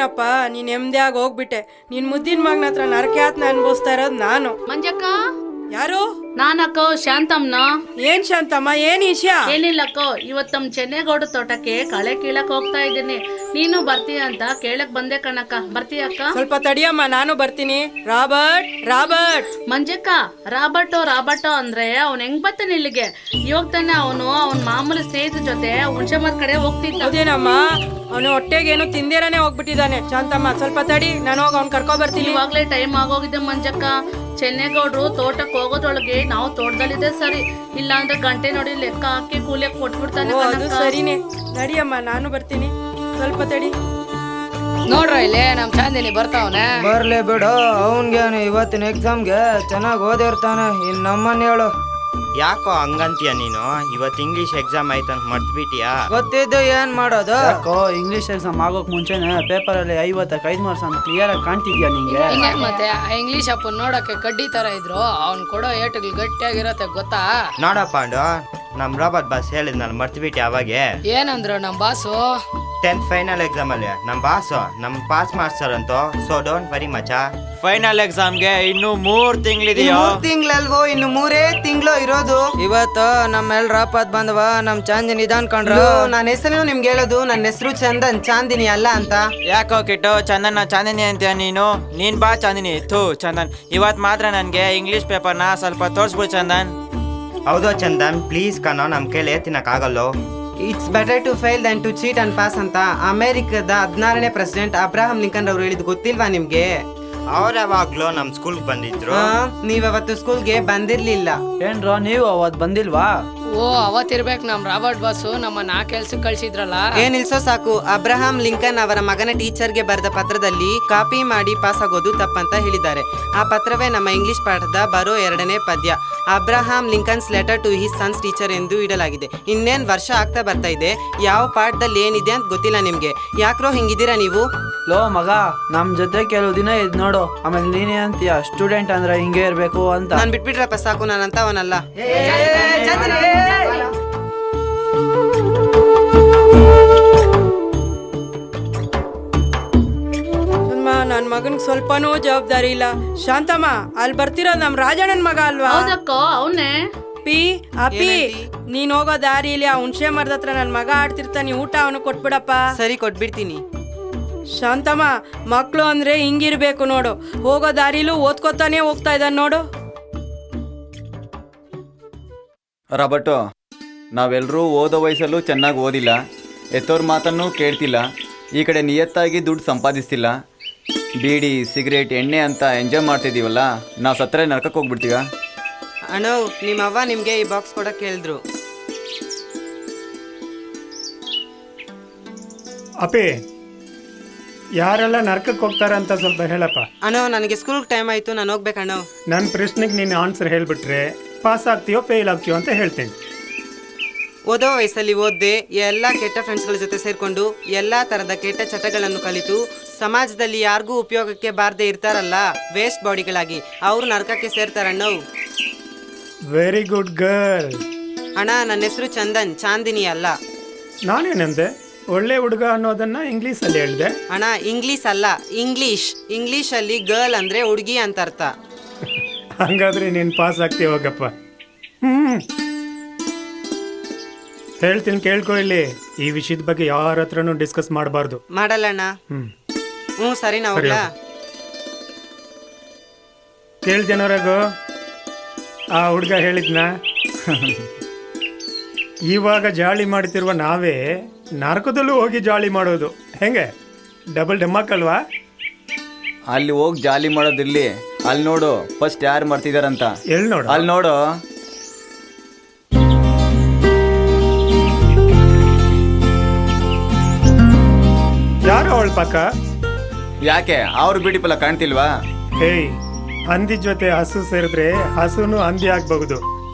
ಏನಪ್ಪ ನೀನ್ ನೆಮ್ಮದಿಯಾಗಿ ಹೋಗ್ಬಿಟ್ಟೆ. ನಿನ್ ಮುದ್ದಿನ ಮಗನ ಹತ್ರ ನರಕ್ಯಾತ್ನ ಅನ್ಭವಿಸ್ತಾ ಇರೋದು ನಾನು. ಮಂಜಕ್ಕ, ಯಾರು? ನಾನಕ್ಕೋ ಶಾಂತಮ್ನ. ಏನ್ ಶಾಂತಮ್ಮ, ಏನ್ ವಿಷಯ? ಏನಿಲ್ಲಕ್ಕೋ, ಇವತ್ತು ನಮ್ಮ ಚೆನ್ನೇಗೌಡ ತೋಟಕ್ಕೆ ಕಳೆ ಕೀಳಕ್ ಹೋಗ್ತಾ ಇದ್ದೀನಿ. ನೀನು ಬರ್ತೀಯ ಅಂತ ಕೇಳಕ್ ಬಂದೆ ಕಣಕ್ಕ. ಬರ್ತೀಯಕ್ಕ? ಸ್ವಲ್ಪ ತಡಿಯಮ್ಮ, ನಾನು ಬರ್ತೀನಿ. Robert Robert. ಮಂಜಕ್ಕ, ರಾಬರ್ಟೋ ಅಂದ್ರೆ ಅವ್ನ್ ಹೆಂಗ್ ಬರ್ತಾನೆ ಇಲ್ಲಿಗೆ? ಇವಾಗ ತಾನೆ ಅವನು ಅವನ್ ಮಾಮೂಲಿ ಸ್ನೇಹಿತರ ಜೊತೆ ಹುಣಸೆ ಮರದ ಕಡೆ ಹೋಗ್ತಿದ್ದ. ಹೌದೇನಮ್ಮ, ಅವನು ಹೊಟ್ಟೆಗೇನು ತಿಂದೇರಾನೆ ಹೋಗ್ಬಿಟ್ಟಿದ್ದಾನೆ. ಶಾಂತಮ್ಮ ಸ್ವಲ್ಪ ತಡಿ, ನಾನು ಹೋಗಿ ಅವ್ನ್ ಕರ್ಕೊ ಬರ್ತೀನಿ. ಇವಾಗ್ಲೇ ಟೈಮ್ ಆಗೋಗಿದೆ ಮಂಜಕ್ಕ. ಚೆನ್ನೇಗೌಡ್ರು ತೋಟಕ್ಕೆ ಹೋಗೋದ್ರೊಳಗೆ ನಾವು ತೋಟದಲ್ಲಿದೆ ಸರಿ, ಇಲ್ಲ ಅಂದ್ರೆ ಗಂಟೆ ನೋಡಿ ಲೆಕ್ಕ ಹಾಕಿ ಕೂಲಿಯಕ್ಕೆ ಕೊಟ್ಬಿಡ್ತಾನೆ. ಅದು ಸರಿನೇ, ನಡಿಯಮ್ಮ ನಾನು ಬರ್ತೀನಿ. ಸ್ವಲ್ಪ ತಡಿ. ನೋಡ್ರ ಇಲ್ಲಿ ನಮ್ ಚಾಂದಿನಿ ಬರ್ತಾವನೆ. ಬರ್ಲಿ ಬಿಡು, ಅವನ್ಗೇನು ಇವತ್ತಿನ ಎಕ್ಸಾಮ್ಗೆ ಚೆನ್ನಾಗಿ ಓದಿರ್ತಾನೆ. ಇನ್ ನಮ್ಮನ್ನ ಹೇಳು. ಯಾಕೋ ಹಂಗಂತೀಯ ನೀನು? ಇವತ್ತು ಇಂಗ್ಲಿಷ್ ಎಕ್ಸಾಮ್ ಆಯ್ತಂತ ಮರ್ತ್ಬಿಟ್ಟಿಯಾ? ಗೊತ್ತಿದ್ದು ಏನ್ ಮಾಡೋದು? ಯಾಕೋ ಇಂಗ್ಲಿಷ್ ಎಕ್ಸಾಮ್ ಆಗೋಕ್ ಮುಂಚೆನೆ ಪೇಪರ್ ಅಲ್ಲಿ 55 ಮಾರ್ಕ್ಸ್ ಅಂತ ಕ್ಲಿಯರ್ ಆಗಿ ಕಾಣ್ತಿದ್ಯಾ ನಿಂಗೆ? ಇನ್ನೇನ್ ಮತ್ತೆ ಇಂಗ್ಲಿಷ್ ಅಪ್ಪ ನೋಡಕ್ಕೆ ಕಡ್ಡಿ ತರ ಇದ್ರು, ಅವ್ನ್ ಕೊಡೋ ಏಟುಗಳು ಗಟ್ಟಿಯಾಗಿರತ್ತೆ ಗೊತ್ತಾ? ನೋಡ ಪಾಂಡು, ನಮ್ ರಾಬರ್ಟ್ ಬಾಸ್ ಹೇಳಿದ್ ನಾನು ಮರ್ತ್ಬಿಟ್ಟಿ. ಅವಾಗೆ ಏನಂದ್ರು ನಮ್ ಬಾಸು? 10th ಫೈನಲ್ ಎಕ್ಸಾಮ್ ಅಲ್ಲಿ ನಮ್ ಬಾಸ್ ನಮ್ ಪಾಸ್ ಮಾಡ್ಸಾರಂತೋ. ಸೊ ಡೋಂಟ್ ವರಿ ಮಚಾ. ಫೈನಲ್ ಎಕ್ಸಾಮ್ಗೆ ಇನ್ನು 3 ತಿಂಗಳಿದೆಯೋ? 3 ತಿಂಗಳಲ್ವೋ? ಇನ್ನು 3 ತಿಂಗಳು ಇರೋದು. ಇವತ್ತು ನಮ್ಮೆಲ್ ರಾಪತ್ ಬಂದವ. ನಮ್ ಚಾಂದಿನಿ ಇದಾನ್ ಕಂಡ್ರು. ನನ್ನ ಹೆಸರು ನಿಮ್ಗೆ ಹೇಳೋದು, ನನ್ನ ಹೆಸರು ಚಂದನ್, ಚಾಂದಿನಿ ಅಲ್ಲ ಅಂತ. ಯಾಕೋ ಕಿಟ್ಟು ಚಂದನ್ ಚಾಂದಿನಿ ಅಂತೀಯ ನೀನ್ ಬಾ ಚಾಂದಿನಿ. ಥೂ ಚಂದನ್, ಇವತ್ ಮಾತ್ರ ನನ್ಗೆ ಇಂಗ್ಲಿಷ್ ಪೇಪರ್ನ ಸ್ವಲ್ಪ ತೋರ್ಸ್ಬಿಡು ಚಂದನ್. ಹೌದೋ ಚಂದನ್, ಪ್ಲೀಸ್ ಕಣೋ, ನಮ್ ಕೈಲಿ ತಿನ್ನಕ್ಕಾಗಲ್ಲೋ. It's better to fail than to cheat and pass ಅಂತ ಅಮೆರಿಕದ 16ನೇ ಪ್ರೆಸಿಡೆಂಟ್ ಅಬ್ರಹಾಂ ಲಿಂಕನ್ ಅವರು ಹೇಳಿದ್ ಗೊತ್ತಿಲ್ವಾ ನಿಮ್ಗೆ? ಅವ್ರ ಯಾವಾಗ್ಲೂ ನಮ್ ಸ್ಕೂಲ್ ಬಂದಿದ್ರು. ನೀವತ್ತು ಸ್ಕೂಲ್ಗೆ ಬಂದಿರ್ಲಿಲ್ಲ. ಏನ್ರೋ ನೀವು ಅವತ್ ಬಂದಿಲ್ವಾ? ಓ ಅವತ್ತಿರ್ಬೇಕು ನಮ್ ರಾಬರ್ಟ್ ಬಾಸು ನಮ್ಮನ್ನ ಕೆಲ್ಸಕ್ಕೆ ಕಳ್ಸಿದ್ರಲ್ಲ. ಏನ್ ಇಲ್ಸೋ ಸಾಕು, ಅಬ್ರಹಾಂ ಲಿಂಕನ್ ಅವರ ಮಗನ ಟೀಚರ್ಗೆ ಬರೆದ ಪತ್ರದಲ್ಲಿ ಕಾಪಿ ಮಾಡಿ ಪಾಸ್ ಆಗೋದು ತಪ್ಪಂತ ಹೇಳಿದ್ದಾರೆ. ಆ ಪತ್ರವೇ ನಮ್ಮ ಇಂಗ್ಲಿಷ್ ಪಾಠದ ಬರೋ 2ನೇ ಪದ್ಯ. Abraham Lincoln's letter to his son's teacher ಎಂದು ಇಡಲಾಗಿದೆ. ಇನ್ನೇನ್ ವರ್ಷ ಆಗ್ತಾ ಬರ್ತಾ ಇದೆ, ಯಾವ ಪಾಠದಲ್ಲಿ ಏನಿದೆ ಅಂತ ಗೊತ್ತಿಲ್ಲ ನಿಮ್ಗೆ. ಯಾಕ್ರೋ ಹಿಂಗಿದ್ದೀರಾ ನೀವು? ಲೋ ಮಗ, ನಮ್ ಜೊತೆ ಕೆಲವು ದಿನ ಇದ್ ನೋಡು, ಆಮೇಲೆ ನೀನೇ ಅಂತೀಯ ಸ್ಟೂಡೆಂಟ್ ಅಂದ್ರೆ ಹಿಂಗೆ ಇರ್ಬೇಕು ಅಂತ. ನಾನ್ ಬಿಟ್ಬಿಟ್ರಪ್ಪ ಸಾಕು, ನಾನಂತ ಅವನಲ್ಲ. ನನ್ ಮಗನ್ಗೆ ಸ್ವಲ್ಪನೂ ಜವಾಬ್ದಾರಿ ಇಲ್ಲ. ಶಾಂತಮ್ಮ, ಅಲ್ಲಿ ಬರ್ತಿರೋದು ನಮ್ ರಾಜಣ್ಣನ್ ಮಗ ಅಲ್ವಾ? ಹೌದಕ್ಕೋ, ಅವನೇ. ಅಪ್ಪಿ, ನೀನ್ ಹೋಗೋ ದಾರಿಲಿ ಆ ಹುಣಸೆ ಮರದ ಹತ್ರ ನನ್ ಮಗ ಆಡ್ತಿರ್ತಾನೆ, ಊಟ ಅವನು ಕೊಟ್ಬಿಡಪ್ಪ. ಸರಿ, ಕೊಟ್ಬಿಡ್ತೀನಿ. ಶಾಂತಮ್ಮ, ಮಕ್ಳು ಅಂದ್ರೆ ಹಿಂಗಿರ್ಬೇಕು ನೋಡು. ಹೋಗೋ ದಾರಿಲೂ ಓದ್ಕೋತಾನೆ ಹೋಗ್ತಾ ಇದ್ದಾನೆ ನೋಡು. ರಾಬರ್ಟು, ನಾವೆಲ್ಲರೂ ಓದೋ ವಯಸ್ಸಲ್ಲೂ ಚೆನ್ನಾಗಿ ಓದಿಲ್ಲ, ಎತ್ತೋರ್ ಮಾತನ್ನು ಕೇಳ್ತಿಲ್ಲ, ಈ ಕಡೆ ನಿಯತ್ತಾಗಿ ದುಡ್ಡು ಸಂಪಾದಿಸ್ತಿಲ್ಲ, ಬೀಡಿ ಸಿಗರೇಟ್ ಎಣ್ಣೆ ಅಂತ ಎಂಜಾಯ್ ಮಾಡ್ತಿದ್ದೀವಲ್ಲ, ನಾವು ಸತ್ತರೆ ನರಕಕ್ಕೆ ಹೋಗ್ಬಿಡ್ತೀವ? ಅಣ್ಣ, ನಿಮ್ಮವ್ವ ನಿಮ್ಗೆ ಈ ಬಾಕ್ಸ್ ಕೊಡಕ್ಕೆ ಹೇಳಿದ್ರು. ಅಪ್ಪಿ, ಯಾರೆಲ್ಲ ನರ್ಕಕ್ಕೆ ಹೋಗ್ತಾರ ಅಂತ ಸ್ವಲ್ಪ ಹೇಳಪ್ಪ. ಅಣ್ಣ, ನನಗೆ ಸ್ಕೂಲ್ ಟೈಮ್ ಆಯ್ತು, ನಾನು ಹೋಗ್ಬೇಕಣ್ಣ. ನನ್ನ ಪ್ರಶ್ನೆಗೆ ನೀನು ಆನ್ಸರ್ ಹೇಳ್ಬಿಟ್ರೆ ಪಾಸ್ ಆಗ್ತೀಯೋ ಫೇಲ್ ಆಗ್ತೀಯೋ ಅಂತ ಹೇಳ್ತೀನಿ. ಓದೋ ವಯಸ್ಸಲ್ಲಿ ಓದ್ದೆ ಎಲ್ಲ ಕೆಟ್ಟ ಫ್ರೆಂಡ್ಸ್ಗಳ ಜೊತೆ ಸೇರ್ಕೊಂಡು ಎಲ್ಲ ತರದ ಕೆಟ್ಟ ಚಟಗಳನ್ನು ಕಲಿತು ಸಮಾಜದಲ್ಲಿ ಯಾರಿಗೂ ಉಪಯೋಗಕ್ಕೆ ಬಾರದೆ ಇರ್ತಾರಲ್ಲ, ವೇಸ್ಟ್ ಬಾಡಿಗಳಾಗಿ, ಅವ್ರು ನರಕಕ್ಕೆ ಸೇರ್ತಾರಣ್ಣ. Very good girl. ಅಣ್ಣ, ನನ್ನ ಹೆಸರು ಚಂದನ್, ಚಾಂದಿನಿ ಅಲ್ಲ. ನಾನೇನಂದೆ? ಒಳ್ಳೆ ಹುಡುಗ ಅನ್ನೋದನ್ನ ಇಂಗ್ಲೀಷಲ್ಲಿ ಹೇಳಿದೆ. ಅಣ್ಣ, ಇಂಗ್ಲೀಷ್ ಅಲ್ಲ, ಇಂಗ್ಲೀಷಲ್ಲಿ ಗರ್ಲ್ ಅಂದ್ರೆ ಹುಡುಗಿ ಅಂತ ಅರ್ಥ. ಹಂಗಾದ್ರೆ ನೀನು ಪಾಸ್ ಆಗ್ತೀಯ, ಹೋಗಪ್ಪ. ಹೇಳ್ತೀನಿ ಕೇಳ್ಕೊ, ಇಲ್ಲಿ ಈ ವಿಷಯದ ಬಗ್ಗೆ ಯಾರ ಹತ್ರನೂ ಡಿಸ್ಕಸ್ ಮಾಡಬಾರ್ದು. ಮಾಡಲ್ಲಣ್ಣ. ಸರಿ, ನಾವು ಕೇಳ್ದೇನೋರಾಗು ಆ ಹುಡುಗ ಹೇಳಿದ್ನ. ಇವಾಗ ಜಾಳಿ ಮಾಡ್ತಿರುವ ನಾವೇ ನರಕದಲ್ಲೂ ಹೋಗಿ ಜಾಳಿ ಮಾಡೋದು ಹೆಂಗೆ? ಡಬಲ್ ಡೆಮ್ಮಕ್ಕಲ್ವಾ? ಅಲ್ಲಿ ಹೋಗಿ ಜಾಲಿ ಮಾಡೋದಿರ್ಲಿ, ಅಲ್ಲಿ ನೋಡು ಫಸ್ಟ್ ಯಾರು ಮಾಡ್ತಿದಾರಂತ. ಎಲ್ಲಿ ನೋಡು? ಅಲ್ಲಿ ನೋಡು. ಯಾರು ಅವಳ ಪಕ್ಕ? ಯಾಕೆ ಅವ್ರ ಬ್ಯೂಟಿ ಫಲ ಕಾಣ್ತಿಲ್ವಾ? ಹೇಯ್, ಹಂದಿ ಜೊತೆ ಹಸು ಸೇರಿದ್ರೆ ಹಸುನು ಹಂದಿ ಆಗ್ಬಹುದು,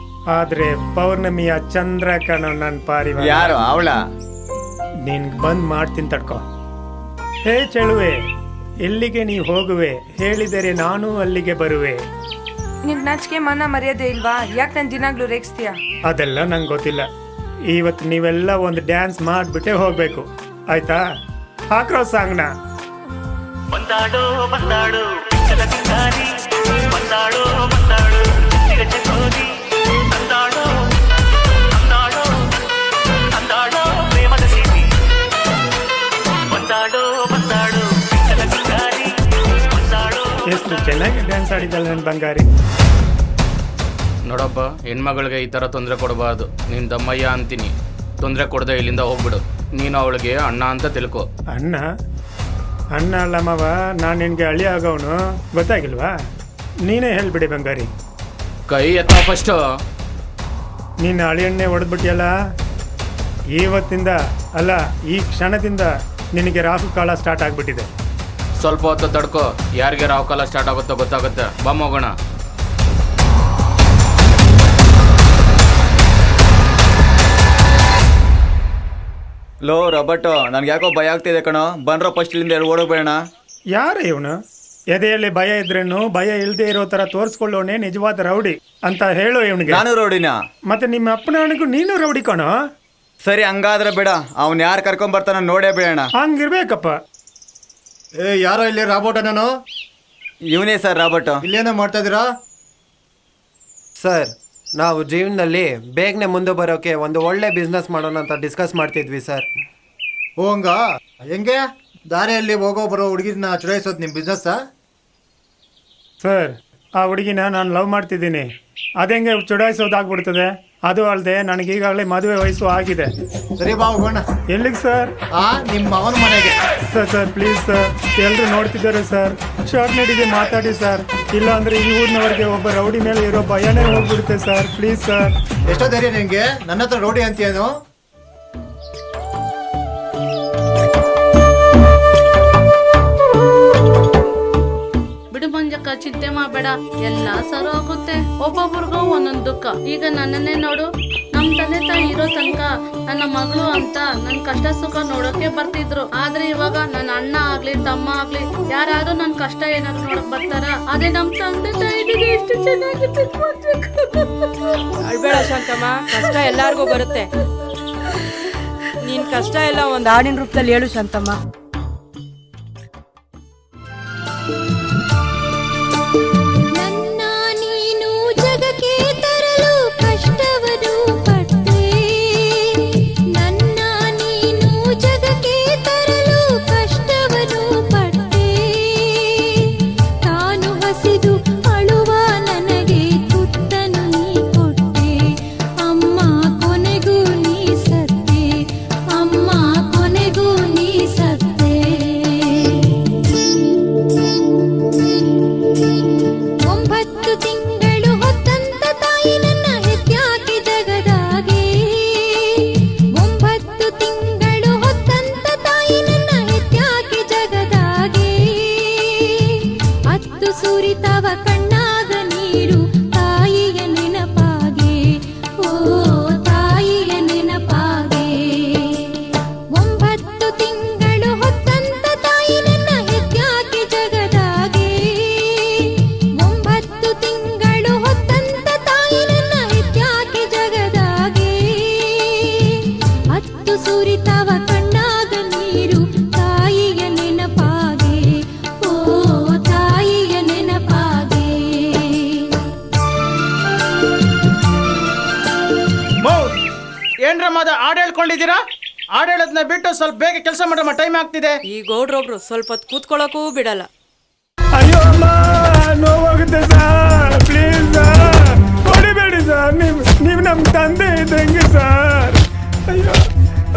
ಆದ್ರೆ ಪೌರ್ಣಮಿಯ ಚಂದ್ರ ಕಣೋ ನನ್ ಪಾರಿವಾಳ. ಯಾರು ಅವಳ? ನಿನ್ಗೆ ಬಂದ್ ಮಾಡ್ತೀನಿ ತಡ್ಕೊ. ಹೇ ಚೆಳುವೆ, ಎಲ್ಲಿಗೆ ನೀ ಹೋಗುವೆ? ಹೇಳಿದರೆ ನಾನು ಅಲ್ಲಿಗೆ ಬರುವೆ. ನಿನ್ ನಾಚಿಕೆ ಮಾನ ಮರ್ಯಾದೆ ಇಲ್ವಾ? ಯಾಕೆ ನನ್ ದಿನಾಗ್ಲೂ ರೇಗಿಸ್ತೀಯ? ಅದೆಲ್ಲ ನಂಗೆ ಗೊತ್ತಿಲ್ಲ. ಇವತ್ತು ನೀವೆಲ್ಲ ಒಂದು ಡ್ಯಾನ್ಸ್ ಮಾಡ್ಬಿಟ್ಟೆ ಹೋಗ್ಬೇಕು, ಆಯ್ತಾ? ಹಾಕ್ರೋ ಸಾಂಗ್ನ. ಎಷ್ಟು ಚೆನ್ನಾಗಿ ಡ್ಯಾನ್ಸ್ ಆಡಿದ್ದಲ್ಲ ನನ್ನ ಬಂಗಾರಿ. ನೋಡಪ್ಪ, ಹೆಣ್ಮಗಳಿಗೆ ಈ ಥರ ತೊಂದರೆ ಕೊಡಬಾರ್ದು. ನೀನು ದಮ್ಮಯ್ಯ ಅಂತೀನಿ, ತೊಂದರೆ ಕೊಡದೆ ಇಲ್ಲಿಂದ ಹೋಗ್ಬಿಡು. ನೀನು ಅವಳಿಗೆ ಅಣ್ಣ ಅಂತ ತಿಳ್ಕೊ. ಅಣ್ಣ ಅಣ್ಣ ಅಲ್ಲ ಮಾವ, ನಾನು ನಿನಗೆ ಅಳಿ ಆಗೋವನು, ಗೊತ್ತಾಗಿಲ್ವಾ? ನೀನೇ ಹೇಳ್ಬಿಡಿ ಬಂಗಾರಿ. ಕೈ ಎತ್ತ ಫಸ್ಟು. ನೀನು ಅಳಿಯಣ್ಣೆ ಹೊಡೆದ್ಬಿಟ್ಟಿಯಲ್ಲ, ಇವತ್ತಿಂದ ಅಲ್ಲ ಈ ಕ್ಷಣದಿಂದ ನಿನಗೆ ರಾಹು ಕಾಲ ಸ್ಟಾರ್ಟ್ ಆಗಿಬಿಟ್ಟಿದೆ. ಸ್ವಲ್ಪ ಹೊತ್ತು ತಡ್ಕೊ, ಯಾರಿಗೆ ರಾವ್ ಕಾಲ ಸ್ಟಾರ್ಟ್ ಆಗುತ್ತೋ ಗೊತ್ತಾಗುತ್ತೆ. ಬಾ ಹೋಗೋಣ. ಲೋ ರಾಬರ್ಟು, ನನ್ಗೆ ಯಾಕೋ ಭಯ ಆಗ್ತಿದೆ ಕಣೋ. ಬನ್ರೋ ಫಸ್ಟ್ ಇಲ್ಲಿಂದ ಓಡೋಗ್ಬೇಡ. ಯಾರ ಇವನು? ಎದೆಯಲ್ಲಿ ಭಯ ಇದ್ರೇನು ಭಯ ಇಲ್ಲದೆ ಇರೋ ತರ ತೋರಿಸ್ಕೊಳ್ಳೋನೆ ನಿಜವಾದ ರೌಡಿ ಅಂತ ಹೇಳೋ ಇವನಿಗೆ. ನಾನು ರೌಡಿನ? ಮತ್ತೆ ನಿಮ್ಮ ಅಪ್ಪನ ಅವನಿಗೂ ನೀನು ರೌಡಿ ಕಣೋ. ಸರಿ, ಹಂಗಾದ್ರೆ ಬೇಡ. ಅವ್ನು ಯಾರು ಕರ್ಕೊಂಡ್ ಬರ್ತಾನ ನೋಡೇ ಬೇಡ. ಹಂಗಿರ್ಬೇಕಪ್ಪ. ಯಾರೋ ಇಲ್ಲಿ ರಾಬೋಟ? ನಾನು ಇವನೇ ಸರ್ ರಾಬರ್ಟು. ಇಲ್ಲೇನೋ ಮಾಡ್ತಾ ಇದ್ದೀರಾ ಸರ್? ನಾವು ಜೀವನದಲ್ಲಿ ಬೇಗನೆ ಮುಂದೆ ಬರೋಕೆ ಒಂದು ಒಳ್ಳೆ ಬಿಸ್ನೆಸ್ ಮಾಡೋಣ ಅಂತ ಡಿಸ್ಕಸ್ ಮಾಡ್ತಿದ್ವಿ ಸರ್. ಓ ಹಂಗ? ಹೆಂಗೆ ದಾರಿಯಲ್ಲಿ ಹೋಗೋ ಬರೋ ಹುಡುಗಿನ ಚುಡಾಯಿಸೋದು ನಿಮ್ಮ ಬಿಸ್ನೆಸ್ಸಾ? ಸರ್, ಆ ಹುಡುಗಿನ ನಾನು ಲವ್ ಮಾಡ್ತಿದ್ದೀನಿ. ಅದೆಂಗೆ ಚುಡಾಯಿಸೋದಾಗ್ಬಿಡ್ತದೆ? ಅದು ಅಲ್ಲದೆ ನನಗೆ ಈಗಾಗಲೇ ಮದುವೆ ವಯಸ್ಸು ಆಗಿದೆ. ಸರಿ ಬಾ ಹೋಗೋಣ. ಎಲ್ಲಿಗೆ ಸರ್? ನಿಮ್ಮ ಅವನ ಮನೆಗೆ. ಸರ್ ಪ್ಲೀಸ್ ಸರ್, ಎಲ್ಲರೂ ನೋಡ್ತಿದ್ದಾರೆ ಸರ್. ಶಾರ್ಟ್ ನಡಿಗೆ ಮಾತಾಡಿ ಸರ್, ಇಲ್ಲ ಅಂದ್ರೆ ಈ ಊರಿನವರಿಗೆ ಒಬ್ಬ ರೌಡಿ ಮೇಲೆ ಇರೋ ಭಯನೇ ಹೋಗ್ಬಿಡುತ್ತೆ ಸರ್. Please sir. ಎಷ್ಟೋ ಧೈರ್ಯ ನಿನಗೆ ನನ್ನ ಹತ್ರ ರೌಡಿ ಅಂತೀಯೇನು? ಬಿಡು ಮಂಜಕ್ಕ, ಚಿಂತೆ ಮಾಡಬೇಡ, ಎಲ್ಲ ಸರಿ ಹೋಗುತ್ತೆ. ಒಬ್ಬೊಬ್ರಿಗೂ ಒಂದೊಂದು ದುಃಖ. ಈಗ ನನ್ನನ್ನೇ ನೋಡು, ನಮ್ ತಂದೆ ತಾಯಿ ಇರೋ ತನಕ ನನ್ನ ಮಗಳು ಅಂತ ನನ್ ಕಷ್ಟ ಸುಖ ನೋಡೋಕೆ ಬರ್ತಿದ್ರು. ಆದ್ರೆ ಇವಾಗ ನನ್ನ ಅಣ್ಣ ಆಗ್ಲಿ ತಮ್ಮ ಆಗ್ಲಿ ಯಾರಾದ್ರೂ ನನ್ ಕಷ್ಟ ಏನಾದ್ರು ನೋಡಕ್ ಬರ್ತಾರ? ಅದೇ ನಮ್ ತಂದೆ ತಾಯಿ ಎಷ್ಟು ಚೆನ್ನಾಗಿತ್ತು. ಅಳ್ಬೇಡ ಶಾಂತಮ್ಮ, ಕಷ್ಟ ಎಲ್ಲಾರ್ಗೂ ಬರುತ್ತೆ. ನೀನ್ ಕಷ್ಟ ಎಲ್ಲ ಒಂದು ಹಾಡಿನ ರೂಪದಲ್ಲಿ ಹೇಳು ಶಾಂತಮ್ಮ. ಹಾಡು ಹೇಳ್ಕೊಂಡಿದ್ದೀರಾ? ಹಾಡು ಹೇಳೋದನ್ನ ಬಿಟ್ಟು ಸ್ವಲ್ಪ ಬೇಗ ಕೆಲಸ ಮಾಡಮ್ಮ, ಟೈಮ್ ಆಗ್ತಿದೆ. ಈ ಗೌಡ್ರೊಬ್ರು ಸ್ವಲ್ಪ ಹೊತ್ತು ಕೂತ್ಕೊಳ್ಳೋಕ್ಕೂ ಬಿಡಲ್ಲ. ಅಯ್ಯೋ ಅಮ್ಮ, ನೋವಾಗುತ್ತೆ ಸರ್. ಪ್ಲೀಸ್ ಸರ್, ಹೊಡಿಬೇಡಿ ಸರ್. ನೀವು ನಮ್ಮ ತಂದೆ ಇದ್ದಂಗೆ ಸರ್. ಅಯ್ಯೋ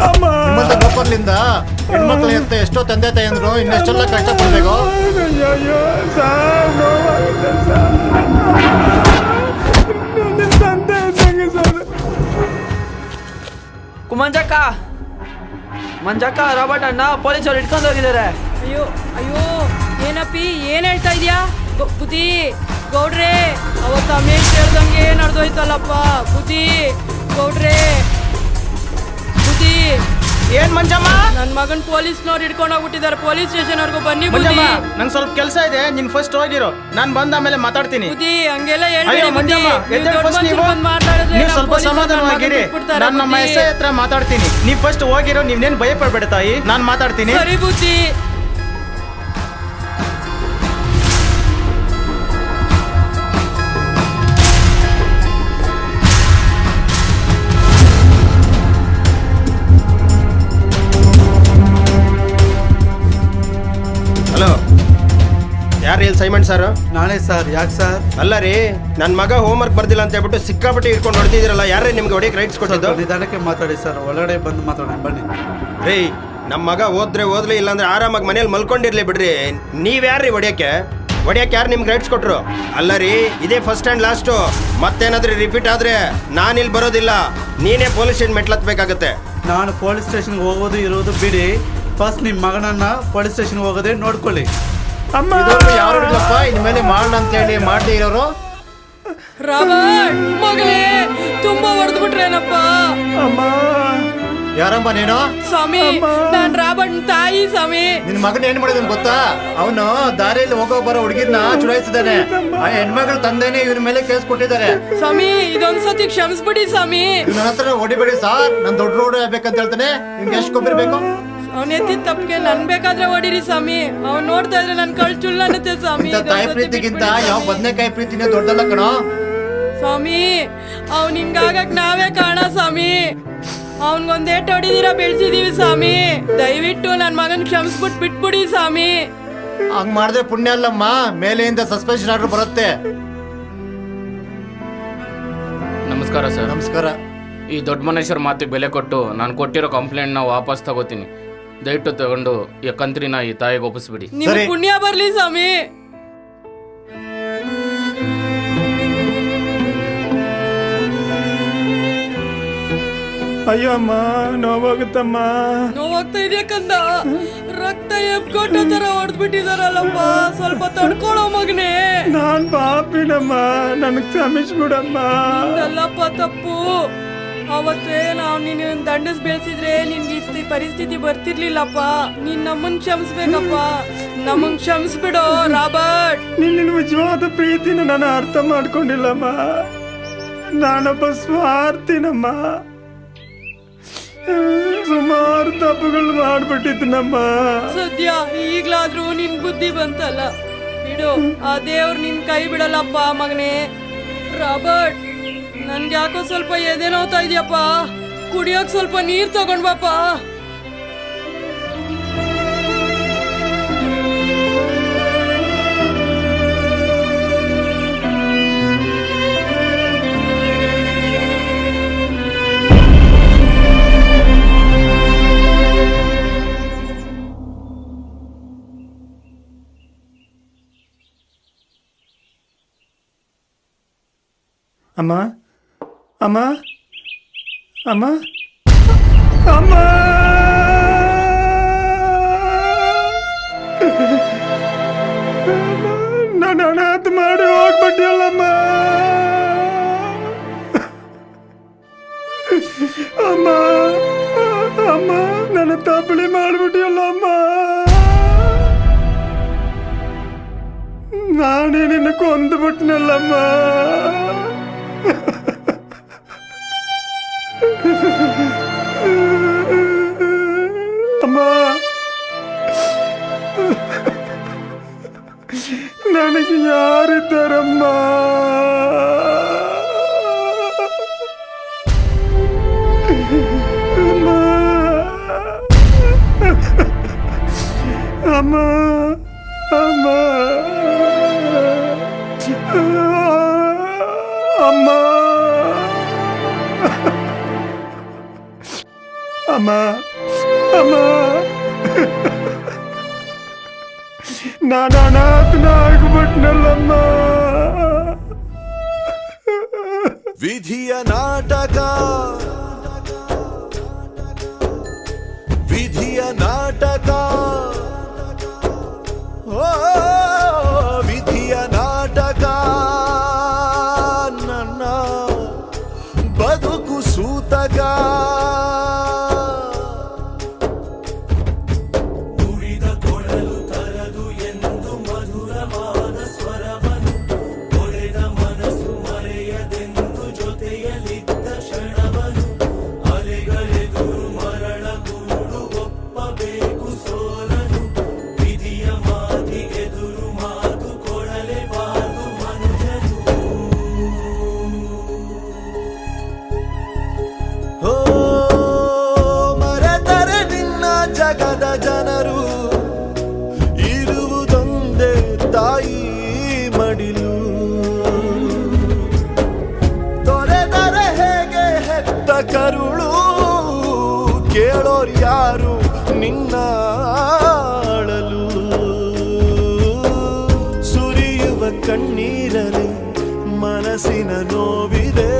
ಅಮ್ಮ. ಲೋಕರ್ಲಿಂದ ಹೆಣ್ಮಕ್ಳು ಅಂತ ಎಷ್ಟೋ ತಂದೆ ತಾಯಿ ಅಂದ್ರು, ಇನ್ನೆಷ್ಟೆಲ್ಲ ಕಷ್ಟಪಡ್ಬೇಕು. ಅಯ್ಯೋ ಸರ್, ನೋವಾಗುತ್ತೆ ಸರ್. ನಿಮ್ಮ ತಂದೆ ಇದ್ದಂಗೆ ಸರ್. ಮಂಜಕ್ಕ ರಾಬರ್ಟ್ ಅಣ್ಣ ಪೊಲೀಸರು ಇಟ್ಕೊಂಡು ಹೋಗಿದ್ದಾರೆ. ಅಯ್ಯೋ ಅಯ್ಯೋ, ಏನಪ್ಪಿ ಏನ್ ಹೇಳ್ತಾ ಇದೀಯಾ? ಬುದ್ಧಿ ಗೌಡ್ರೆ, ಅವತ್ತು ಅಮೇಶ್ ಹೇಳ್ದಂಗೆ ನಡೆದೋಯ್ತಲ್ಲಪ್ಪ. ಬುದ್ಧಿ ಗೌಡ್ರೆ, ಬುದ್ಧಿ. ಏನ್ ಮಂಜಮ್ಮ? ನನ್ ಮಗನ್ ಪೊಲೀಸ್ನವ್ರು ಹಿಡ್ಕೊಂಡು ಹೋಗ್ಬಿಟ್ಟಿದ್ದಾರೆ. ಪೊಲೀಸ್ ಸ್ಟೇಷನ್ ವರ್ಗು ಬನ್ನಿ ಮಂಜಮ್ಮ. ಬುದ್ಧಿ. ನಂಗೆ ಸ್ವಲ್ಪ ಕೆಲಸ ಇದೆ, ನೀನ್ ಫಸ್ಟ್ ಹೋಗಿರೋ, ನಾನ್ ಬಂದ ಆಮೇಲೆ ಮಾತಾಡ್ತೀನಿ. ಬುದ್ಧಿ ಹಂಗೆಲ್ಲ ಅಯ್ಯೋ ಹೇಳ್ಬೇಡಿ ಮಂಜಮ್ಮ, ಎದ್ದೇಳು first ನೀವು ಸ್ವಲ್ಪ ಸಮಾಧಾನವಾಗಿರಿ. ನಾನು ನಮ್ಮ ಎಸ್ಐ ಹತ್ರ ಮಾತಾಡ್ತೀನಿ. ನೀವ್ ಫಸ್ಟ್ ಹೋಗಿರೋ, ನೀವೇನ್ ಭಯ ಪಡ್ಬೇಡ ತಾಯಿ, ನಾನ್ ಮಾತಾಡ್ತೀನಿ. ಸರಿ ಬುದ್ಧಿ. ಸೈಮಂಡ್ ಸರ್? ನಾನೇ ಸರ್. ಯಾಕೆ ಸರ್? ಅಲ್ಲ ರೀ, ನನ್ನ ಮಗ ಹೋಮ್ವರ್ಕ್ ಬರ್ದಿಲ್ಲ ಅಂತ ಹೇಳ್ಬಿಟ್ಟು ಸಿಕ್ಕಾಪಟ್ಟೆ ಇಟ್ಕೊಂಡು ಹೊಡೆದಿದ್ದೀರಲ್ಲ, ಯಾರೇ ನಿಮ್ಗೆ ಹೊಡೆಯಕ್ಕೆ ರೈಟ್ಸ್ ಕೊಟ್ಟಿದ್ದು? ನಿಧಾನಕ್ಕೆ ಮಾತಾಡಿ ಸರ್, ಒಳಗಡೆ ಬಂದು ಮಾತಾಡೋಣ ಬನ್ನಿ. ರೀ, ನಮ್ಮ ಮಗ ಓದ್ಲಿ ಇಲ್ಲಾಂದ್ರೆ ಆರಾಮಾಗಿ ಮನೇಲಿ ಮಲ್ಕೊಂಡಿರ್ಲಿ ಬಿಡ್ರಿ. ನೀವ್ಯಾರ್ರಿ ಹೊಡಿಯಕ್ಕೆ ಯಾರು ನಿಮ್ಗೆ ರೈಟ್ಸ್ ಕೊಟ್ರು? ಅಲ್ಲ ರೀ, ಇದೇ ಫಸ್ಟ್ ಆ್ಯಂಡ್ ಲಾಸ್ಟು. ಮತ್ತೇನಾದ್ರೂ ರಿಪೀಟ್ ಆದ್ರೆ ನಾನಿಲ್ಲಿ ಬರೋದಿಲ್ಲ, ನೀನೇ ಪೊಲೀಸ್ ಸ್ಟೇಷನ್ ಮೆಟ್ಲತ್ಬೇಕಾಗತ್ತೆ. ನಾನು ಪೊಲೀಸ್ ಸ್ಟೇಷನ್ಗೆ ಹೋಗೋದು ಇರೋದು ಬಿಡಿ, ಫಸ್ಟ್ ನಿಮ್ಮ ಮಗನನ್ನ ಪೊಲೀಸ್ ಸ್ಟೇಷನ್ಗೆ ಹೋಗೋದೇ ನೋಡ್ಕೊಳ್ಳಿ. ಯಾರು ಇನ್ಮೇಲೆ ಮಾಡೋಣ ಅಂತೇಳಿ ಮಾಡದೇ ಇರೋರು? ರಾಬರ್ಟ್ ಮಗಳೇ, ತುಂಬಾ ಹೊಡೆದು ಬಿಟ್ರೇನಪ್ಪ. ಯಾರಮ್ಮ ನೀನು? ಸ್ವಾಮಿ, ನಾನ್ ರಾಬರ್ಟ್ ತಾಯಿ ಸ್ವಾಮಿ. ನಿನ್ ಮಗನ ಏನ್ ಮಾಡಿದನ್ ಗೊತ್ತಾ? ಅವನು ದಾರಿಯಲ್ಲಿ ಹೋಗೋ ಬರೋ ಹುಡುಗಿರ್ನ ಚುಡಾಯಿಸಿದ್ದಾನೆ. ಆ ಹೆಣ್ಮಗಳ ತಂದೆನೆ ಇವನ ಮೇಲೆ ಕೇಸ್ ಕೊಟ್ಟಿದ್ದಾರೆ. ಸ್ವಾಮಿ, ಇದೊಂದ್ಸತಿ ಕ್ಷಮಿಸ್ಬಿಡಿ ಸ್ವಾಮಿ. ನನ್ನ ಹತ್ರ ಹೊಡಿಬೇಡಿ ಸಾರ್, ನನ್ ದೊಡ್ಡ ರೋಡ್ ಆಗ್ಬೇಕಂತ ಹೇಳ್ತಾನೆ. ನಿಮ್ಗೆ ಎಷ್ಟು ಕೊಬ್ಬಿರ್ಬೇಕು? ಅವ್ನ ಎತ್ತಿದ ತಪ್ಪಿಗೆ ನನ್ ಬೇಕಾದ್ರೆ ಹೊಡಿರಿ ಸ್ವಾಮಿ. ಅವ್ನ್ ನೋಡ್ತಾ ಇದ್ರೆ ನನ್ ಕಳ್ ಚುಳ್ಳ ಅನ್ನತ್ತೆ ಸ್ವಾಮಿ. ತಾಯಿ ಪ್ರೀತಿಗಿಂತ ಯಾವ ಬದನೆಕಾಯಿ ಪ್ರೀತಿನೇ ದೊಡ್ಡಲ್ಲ ಕಣೋ ಸ್ವಾಮಿ. ಅವ್ನ್ ಹಿಂಗಾಗಕ್ ನಾವೇ ಕಾರಣ ಸ್ವಾಮಿ. ಅವನ್ಗೊಂದೇಟ್ ಹೊಡಿದಿರ ಬೆಳ್ಸಿದೀವಿ ಸ್ವಾಮಿ. ದಯವಿಟ್ಟು ನನ್ ಮಗನ್ ಕ್ಷಮಿಸ್ಬಿಟ್ಟು ಬಿಟ್ಬಿಡಿ ಸ್ವಾಮಿ. ಹಂಗ್ ಮಾಡಿದ್ರೆ ಪುಣ್ಯ ಅಲ್ಲಮ್ಮ, ಮೇಲೆಯಿಂದ ಸಸ್ಪೆನ್ಷನ್ ಆರ್ಡರ್ ಬರುತ್ತೆ. ನಮಸ್ಕಾರ ಸರ್. ನಮಸ್ಕಾರ. ಈ ದೊಡ್ಡ ಮನುಷ್ಯರ ಮಾತಿಗೆ ಬೆಲೆ ಕೊಟ್ಟು ನಾನು ಕೊಟ್ಟಿರೋ ಕಂಪ್ಲೇಂಟ್ನ ವಾಪಸ್ ತಗೋತೀನಿ. ದಯವಿಟ್ಟು ತಗೊಂಡು ಈ ಕಂತ್ರಿನ ಈ ತಾಯಿಗೆ ಒಪ್ಪಿಸ್ಬಿಡಿ. ನಿಮ್ಗೆ ಪುಣ್ಯ ಬರ್ಲಿ ಸ್ವಾಮಿ. ಅಯ್ಯೋ ಅಮ್ಮ, ನೋವಾಗುತ್ತಮ್ಮ. ನೋವಾಗ್ತಾ ಇದೆಯಾ ಕಂದ? ರಕ್ತ ಎಬ್ಕೊಟ್ಟೋ ತರ ಹೊಡೆದ್ಬಿಟ್ಟಿದಾರಲ್ಲಪ್ಪ, ಸ್ವಲ್ಪ ತಡ್ಕೊಳ್ಳೋ ಮಗನೇ. ನಾನ್ ಪಾಪಿನಮ್ಮ, ನನಗ್ ಕ್ಷಮಿಸ್ಬಿಡಮ್ಮ. ಅಲ್ಲಪ್ಪ ತಪ್ಪು. ಅವತ್ತೇ ನಾವು ನೀನು ದಂಡಸ್ ಬೆಳೆಸಿದ್ರೆ ನಿನ್ಗೆ ಇಷ್ಟ ಪರಿಸ್ಥಿತಿ ಬರ್ತಿರ್ಲಿಲ್ಲಪ್ಪ. ನೀನ್ ನಮ್ಮನ್ ಕ್ಷಮಿಸ್ಬೇಕಪ್ಪ, ನಮ್ಮನ್ ಕ್ಷಮಿಸ್ಬಿಡೋ ರಾಬರ್ಟ್. ನಿನ್ನ ನಿಜವಾದ ಪ್ರೀತಿನ ನಾನು ಅರ್ಥ ಮಾಡ್ಕೊಂಡಿಲ್ಲಮ್ಮ. ನಾನೊಬ್ಬ ಸ್ವಾರ್ಥಿನಮ್ಮ. ಸುಮಾರು ತಪ್ಪುಗಳು ಮಾಡ್ಬಿಟ್ಟಿದ್ನಮ್ಮ. ಸದ್ಯ ಈಗ್ಲಾದ್ರೂ ನಿನ್ ಬುದ್ಧಿ ಬಂತಲ್ಲ, ಬಿಡು. ಆ ದೇವ್ರು ನಿನ್ ಕೈ ಬಿಡಲ್ಲಪ್ಪ ಮಗನೇ. ರಾಬರ್ಟ್, ನನ್ಗೆ ಯಾಕೋ ಸ್ವಲ್ಪ ಎದೆ ನೋವ್ತಾ ಇದೆಯಪ್ಪ. ಕುಡಿಯೋಕ್ ಸ್ವಲ್ಪ ನೀರ್ ತಗೊಂಡ್ ಬಾಪ. ಅಮ್ಮ, ಅಮ್ಮ, ಅಮ್ಮ, ಅಮ್ಮ. ನಾನು ಅನಾಥ ಮಾಡಿ ಹೋಗ್ಬಿಟ್ಟಿಲ್ಲಮ್ಮ. ಅಮ್ಮ, ಅಮ್ಮ, ನನ್ನ ತಪ್ಪಲಿ ಮಾಡ್ಬಿಟ್ಟಿಲ್ಲಮ್ಮ. ನಾನೇ ನಿನ್ನ ಕೊಂದ್ಬಿಟ್ನಲ್ಲಮ್ಮ. ಅಮ್ಮ, ನನಗೆ ಯಾರಿದ್ದಾರಮ್ಮ? ಅಮ್ಮ, ಅಮ್ಮ, ಅಮ್ಮ, ಅಮ್ಮ, ಅಮ್ಮ. ನಾನು ಅನಾಥನಾಗ್ಬಿಟ್ನಲ್ಲಮ್ಮ. ವಿಧಿಯ ನಾಟಕ, ವಿಧಿಯ ನಾಟಕ, ಓ ವಿಧಿಯ ನಾಟಕ. ನನ್ನ ಬದುಕು ಸೂತಕ. ನುಡಿದ ಕೊಡಲು ತರದು ಎಂದು ಮಧುರವಾದ ಸ್ವರವನು ಒಡೆದ ಮನಸ್ಸು ಮರೆಯದೆಂದು ಜೊತೆಯಲ್ಲಿದ್ದ ಕ್ಷಣವನು ಕರುಳು ಕೇಳೋರು ಯಾರು ನಿನ್ನ ಅಳಲು ಸುರಿಯುವ ಕಣ್ಣೀರಲಿ ಮನಸ್ಸಿನ ನೋವಿದೆ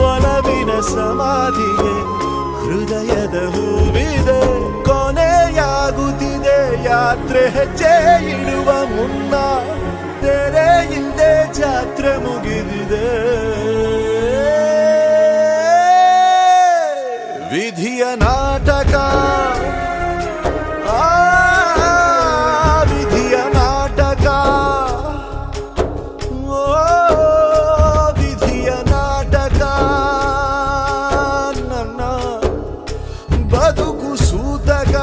ಒಲವಿನ ಸಮಾಧಿಗೆ ಹೃದಯದ ಹೂವಿದೆ ಕೊನೆಯಾಗುತ್ತಿದೆ ಯಾತ್ರೆ ಹೆಜ್ಜೆ ಇಡುವ ಮುನ್ನ ತೆರೆ ಹಿಂದೆ ಜಾತ್ರೆ ಮುಗಿದಿದೆ ವಿಧಿಯ ನಾಟಕ ಆ ವಿಧಿಯ ನಾಟಕ ಓ ವಿಧಿಯ ನಾಟಕ ನನ್ನ ಬದುಕು ಸೂತಕ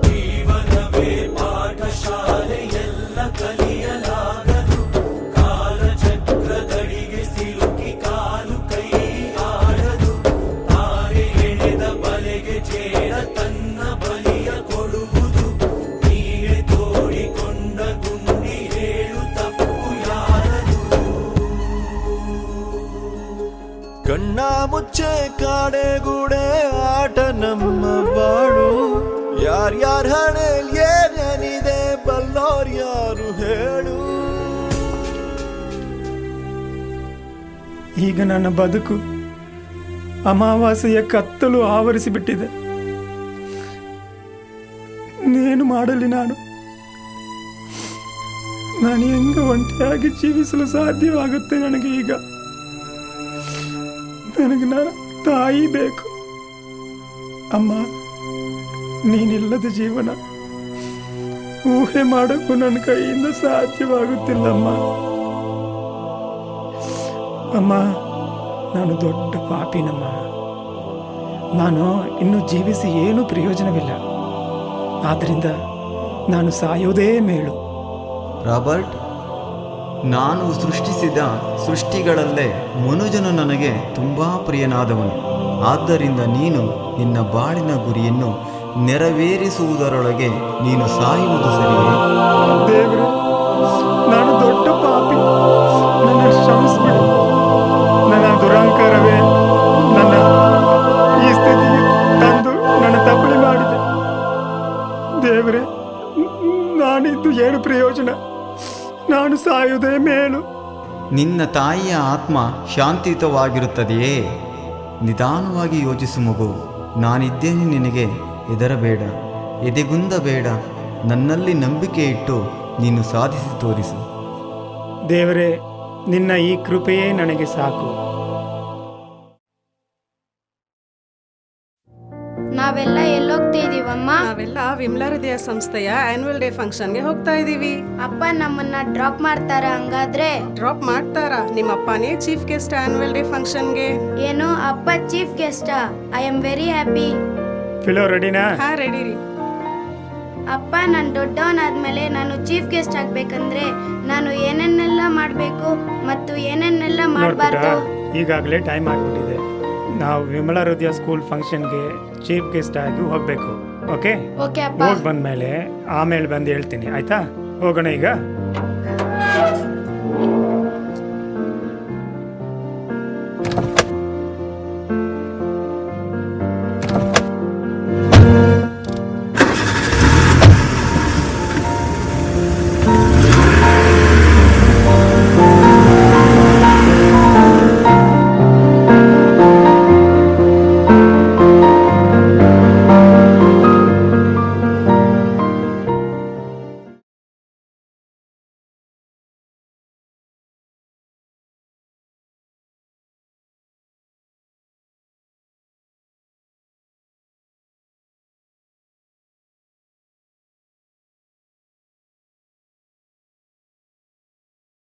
ಜೀವನವೇ ಪಾಠಶಾಲೆ ಎಲ್ಲ ಕಲಿಯಲಾಗದು ಕಾಲಚಕ್ರದಡಿಗೆ ಸಿಲುಕಿ ಕಾಲು ಕೈ ಆಡದು ತಾರೆ ಎಳೆದ ಬಲೆಗೆ ಚೇರ ತನ್ನ ಬಲಿಯ ಕೊಡುವುದು ನೀಳೆ ತೋಡಿಕೊಂಡ ಗುಂಡಿ ಹೇಳು ತಪ್ಪು ಯಾರದು ಕಣ್ಣ ಮುಚ್ಚೆ ಕಾಡೆಗೂಡೆ ಆಟ ನಮ್ಮ ಬಾಳು ಯಾರ್ಯಾರ ಹಣೆಲ್ ಏನೇನಿದೆ ಬಲ್ಲೋರ್ ಯಾರು ಹೇಳು ಈಗ ನನ್ನ ಬದುಕು ಅಮಾವಾಸ್ಯೆಯ ಕತ್ತಲು ಆವರಿಸಿಬಿಟ್ಟಿದೆ. ನೇನು ಮಾಡಲಿ ನಾನು ಹೆಂಗ ಒಂಟಿಯಾಗಿ ಜೀವಿಸಲು ಸಾಧ್ಯವಾಗುತ್ತೆ ನನಗೆ ಈಗ? ನನಗೆ ನನ್ನ ತಾಯಿ ಬೇಕು. ಅಮ್ಮ, ನೀನಿಲ್ಲದ ಜೀವನ ಊಹೆ ಮಾಡೋಕ್ಕೂ ನನ್ನ ಕೈಯಿಂದ ಸಾಧ್ಯವಾಗುತ್ತಿಲ್ಲಮ್ಮ. ಅಮ್ಮ, ನಾನು ದೊಡ್ಡ ಪಾಪಿನಮ್ಮ. ನಾನು ಇನ್ನು ಜೀವಿಸಿ ಏನೂ ಪ್ರಯೋಜನವಿಲ್ಲ. ಆದ್ದರಿಂದ ನಾನು ಸಾಯೋದೇ ಮೇಲು. ರಾಬರ್ಟ್, ನಾನು ಸೃಷ್ಟಿಸಿದ ಸೃಷ್ಟಿಗಳಲ್ಲೇ ಮನುಜನು ನನಗೆ ತುಂಬ ಪ್ರಿಯನಾದವನು. ಆದ್ದರಿಂದ ನೀನು ನಿನ್ನ ಬಾಳಿನ ಗುರಿಯನ್ನು ನೆರವೇರಿಸುವುದರೊಳಗೆ ನೀನು ಸಾಯುವುದು ಸರಿಯೇ? ದೇವರೇ, ನಾನು ದೊಡ್ಡ ಪಾಪಿ, ನನ್ನ ಕ್ಷಮಿಸ್ಬಿಡು. ನನ್ನ ದುರಹಂಕಾರವೇ ನನ್ನ ಈ ಸ್ಥಿತಿಗೆ ತಂದು ನನ್ನ ತಪ್ಪಲಿ ಮಾಡಿದೆ. ದೇವರೇ, ನಾನಿದ್ದು ಏನು ಪ್ರಯೋಜನ? ನಾನು ಸಾಯುವುದೇ ಮೇಲು. ನಿನ್ನ ತಾಯಿಯ ಆತ್ಮ ಶಾಂತಿಯುತವಾಗಿರುತ್ತದೆಯೇ? ನಿಧಾನವಾಗಿ ಯೋಚಿಸು ಮಗು. ನಾನಿದ್ದೇನೆ, ನಿನಗೆ ಹೆದರಬೇಡ, ಎದೆಗುಂದಬೇಡ. ನನ್ನಲ್ಲಿ ನಂಬಿಕೆ ಇಟ್ಟು ನೀನು ಸಾಧಿಸಿ ತೋರಿಸು. ದೇವರೇ, ನಿನ್ನ ಈ ಕೃಪೆಯೇ ನನಗೆ ಸಾಕು. ನಾವೆಲ್ಲ ಎಲ್ಲೋಗ್ತಾ ಇದೀವಮ್ಮ? ನಾವೆಲ್ಲ ವಿಮಲಾ ಹೃದಯ ಸಂಸ್ಥೆಯ ಆನ್ಯುವಲ್ ಡೇ ಫಂಕ್ಷನ್ಗೆ ಹೋಗ್ತಾ ಇದೀವಿ. ಅಪ್ಪ ನಮ್ಮನ್ನ ಡ್ರಾಪ್ ಮಾಡ್ತಾರ? ಹಂಗಾದ್ರೆ ಡ್ರಾಪ್ ಮಾಡ್ತಾರಾ? ನಿಮ್ಮ ಅಪ್ಪನೇ ಚೀಫ್ ಗೆಸ್ಟ್ ಆನ್ಯುವಲ್ ಡೇ ಫಂಕ್ಷನ್ಗೆ. ಏನು, ಅಪ್ಪ ಚೀಫ್ ಗೆಸ್ಟಾ? I am very happy. ಫಿಲೋ ರೆಡಿನಾ? ಹಾ, ರೆಡಿ ರೀ. ಅಪ್ಪ, ನಾನು ದೊಡ್ಡವನಾದ್ಮೇಲೆ ನಾನು ಚೀಫ್ ಗೆಸ್ಟ್ ಆಗ್ಬೇಕಂದ್ರೆ ನಾನು ಏನನ್ನೆಲ್ಲ ಮಾಡಬೇಕು ಮತ್ತು ಏನನ್ನೆಲ್ಲ ಮಾಡಬಾರ್ದು? ಈಗಾಗಲೇ ಟೈಮ್ ಆಗ್ಬಿಟ್ಟಿದೆ. ನಾವು ವಿಮಲಾ ಹೃದಯ ಸ್ಕೂಲ್ ಫಂಕ್ಷನ್ಗೆ ಚೀಫ್ ಗೆಸ್ಟ್ ಆಗಿ ಹೋಗ್ಬೇಕು. ಓಕೆ? ಓಕೆ ಅಪ್ಪ. ಹೋಗಿ ಬಂದ್ಮೇಲೆ ಆಮೇಲೆ ಬಂದು ಹೇಳ್ತೀನಿ, ಆಯ್ತಾ? ಹೋಗೋಣ ಈಗ.